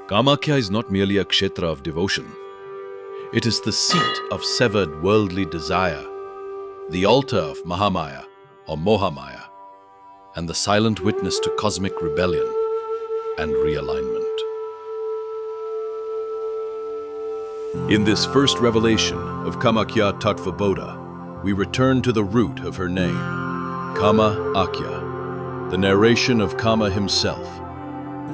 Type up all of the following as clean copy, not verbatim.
Kamakhya is not merely a kshetra of devotion. It is the seat of severed worldly desire, the altar of Mahamaya or Mohamaya, and the silent witness to cosmic rebellion and realignment. In this first revelation of Kamakhya Tattva Bodha, we return to the root of her name, Kama-Akhya, the narration of Kama himself,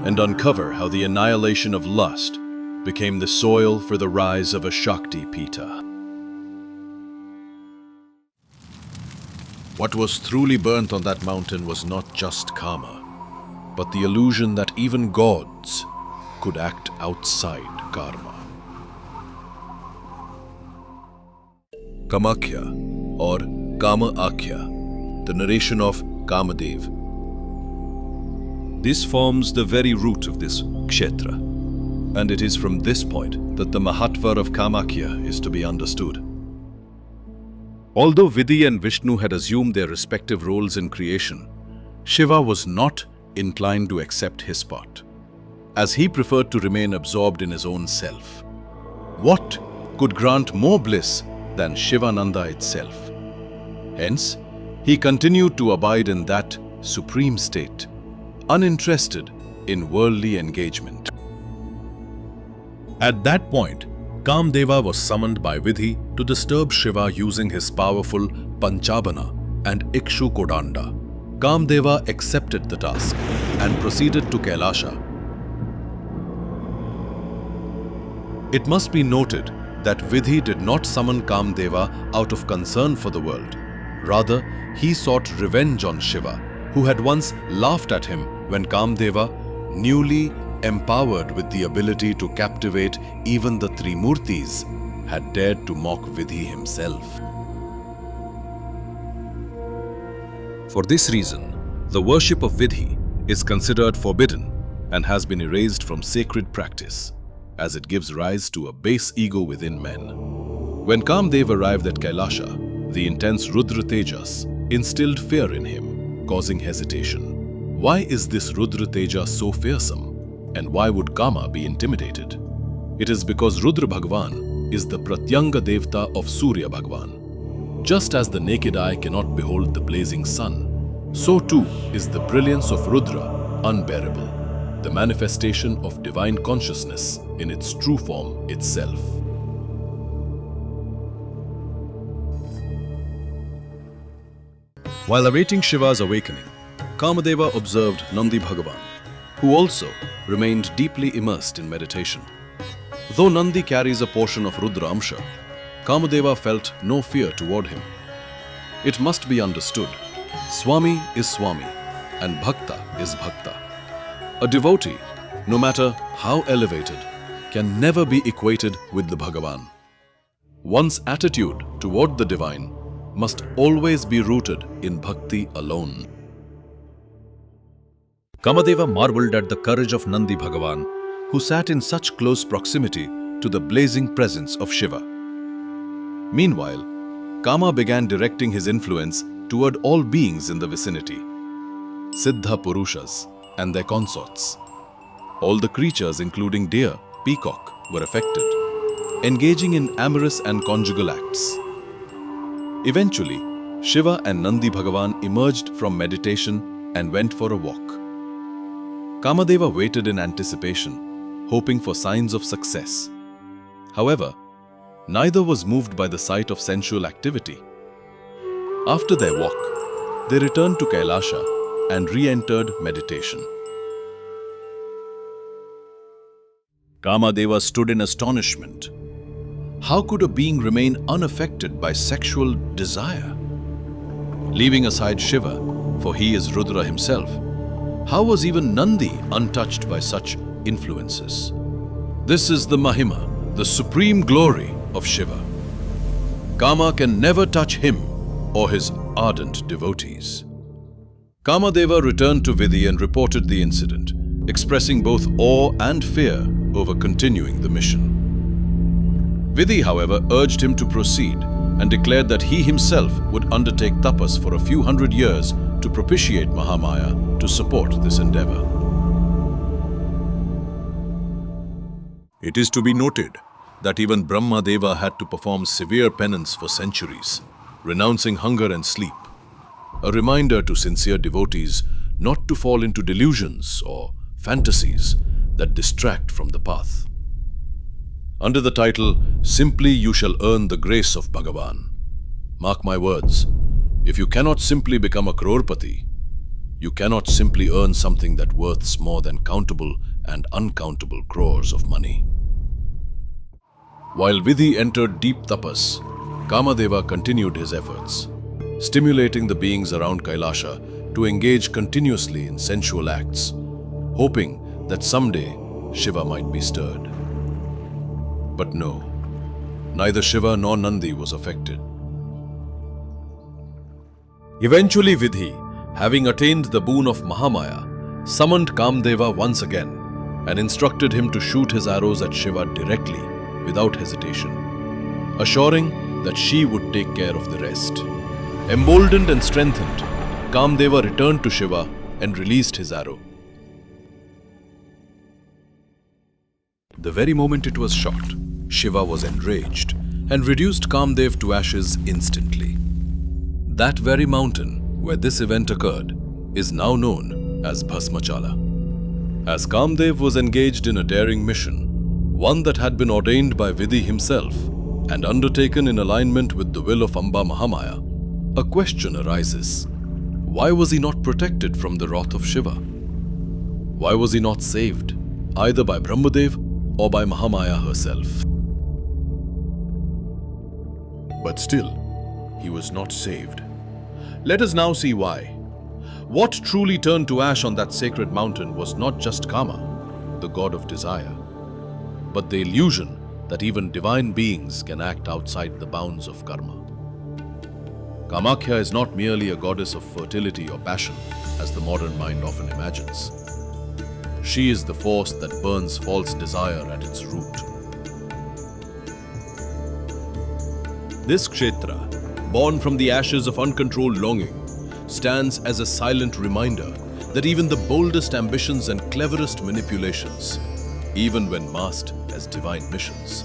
and uncover how the annihilation of lust became the soil for the rise of a Shakti Peethas. What was truly burnt on that mountain was not just Kama, but the illusion that even gods could act outside karma. Kamakhya or Kama-Akhya, the narration of Kamadeva. This forms the very root of this kshetra, and it is from this point that the Mahatva of Kamakhya is to be understood. Although Vidhi and Vishnu had assumed their respective roles in creation, Shiva was not inclined to accept his part, as he preferred to remain absorbed in his own self. What could grant more bliss than Shivananda itself? Hence, he continued to abide in that supreme state, uninterested in worldly engagement. At that point, Kamadeva was summoned by Vidhi to disturb Shiva using his powerful Panchabana and Ikshu Kodanda. Kamadeva accepted the task and proceeded to Kailasha. It must be noted that Vidhi did not summon Kamadeva out of concern for the world. Rather, he sought revenge on Shiva, who had once laughed at him when Kamadeva, newly empowered with the ability to captivate even the Trimurtis, had dared to mock Vidhi himself. For this reason, the worship of Vidhi is considered forbidden and has been erased from sacred practice, as it gives rise to a base ego within men. When Kamadeva arrived at Kailasha, the intense Rudra Tejas instilled fear in him, causing hesitation. Why is this Rudra Teja so fearsome? And why would Kama be intimidated? It is because Rudra Bhagwan is the Pratyanga Devta of Surya Bhagwan. Just as the naked eye cannot behold the blazing sun, so too is the brilliance of Rudra unbearable, the manifestation of divine consciousness in its true form itself. While awaiting Shiva's awakening, Kamadeva observed Nandi Bhagavan, who also remained deeply immersed in meditation. Though Nandi carries a portion of Rudra Amsha, Kamadeva felt no fear toward him. It must be understood, Swami is Swami and Bhakta is Bhakta. A devotee, no matter how elevated, can never be equated with the Bhagavan. One's attitude toward the divine must always be rooted in bhakti alone. Kamadeva marveled at the courage of Nandi Bhagavan, who sat in such close proximity to the blazing presence of Shiva. Meanwhile, Kama began directing his influence toward all beings in the vicinity, Siddha Purushas and their consorts. All the creatures, including deer, peacock, were affected, engaging in amorous and conjugal acts. Eventually, Shiva and Nandi Bhagavan emerged from meditation and went for a walk. Kamadeva waited in anticipation, hoping for signs of success. However, neither was moved by the sight of sensual activity. After their walk, they returned to Kailasha and re-entered meditation. Kamadeva stood in astonishment. How could a being remain unaffected by sexual desire? Leaving aside Shiva, for he is Rudra himself, how was even Nandi untouched by such influences? This is the Mahima, the supreme glory of Shiva. Kama can never touch him or his ardent devotees. Kamadeva returned to Vidhi and reported the incident, expressing both awe and fear over continuing the mission. Vidhi, however, urged him to proceed and declared that he himself would undertake tapas for a few hundred years to propitiate Mahamaya to support this endeavor. It is to be noted that even Brahmadeva had to perform severe penance for centuries, renouncing hunger and sleep, a reminder to sincere devotees not to fall into delusions or fantasies that distract from the path. Under the title, Simply You Shall Earn the Grace of Bhagavan, mark my words, if you cannot simply become a crorepati, you cannot simply earn something that worths more than countable and uncountable crores of money. While Vidhi entered deep tapas, Kamadeva continued his efforts, stimulating the beings around Kailasha to engage continuously in sensual acts, hoping that someday Shiva might be stirred. But no, neither Shiva nor Nandi was affected. Eventually Vidhi, having attained the boon of Mahamaya, summoned Kamadeva once again and instructed him to shoot his arrows at Shiva directly, without hesitation, assuring that she would take care of the rest. Emboldened and strengthened, Kamadeva returned to Shiva and released his arrow. The very moment it was shot, Shiva was enraged and reduced Kamadev to ashes instantly. That very mountain where this event occurred is now known as Bhasmachala. As Kamadev was engaged in a daring mission, one that had been ordained by Vidhi himself and undertaken in alignment with the will of Amba Mahamaya, a question arises. Why was he not protected from the wrath of Shiva? Why was he not saved, either by Brahmadev or by Mahamaya herself? But still, he was not saved. Let us now see why. What truly turned to ash on that sacred mountain was not just Kama, the god of desire, but the illusion that even divine beings can act outside the bounds of karma. Kamakhya is not merely a goddess of fertility or passion, as the modern mind often imagines. She is the force that burns false desire at its root. This kshetra, born from the ashes of uncontrolled longing, stands as a silent reminder that even the boldest ambitions and cleverest manipulations, even when masked as divine missions,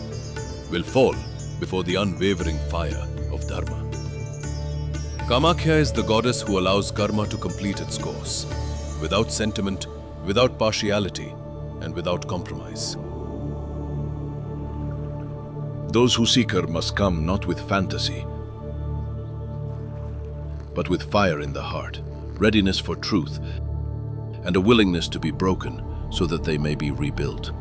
will fall before the unwavering fire of dharma. Kamakhya is the goddess who allows karma to complete its course, without sentiment, without partiality, and without compromise. Those who seek her must come not with fantasy, but with fire in the heart, readiness for truth, and a willingness to be broken so that they may be rebuilt.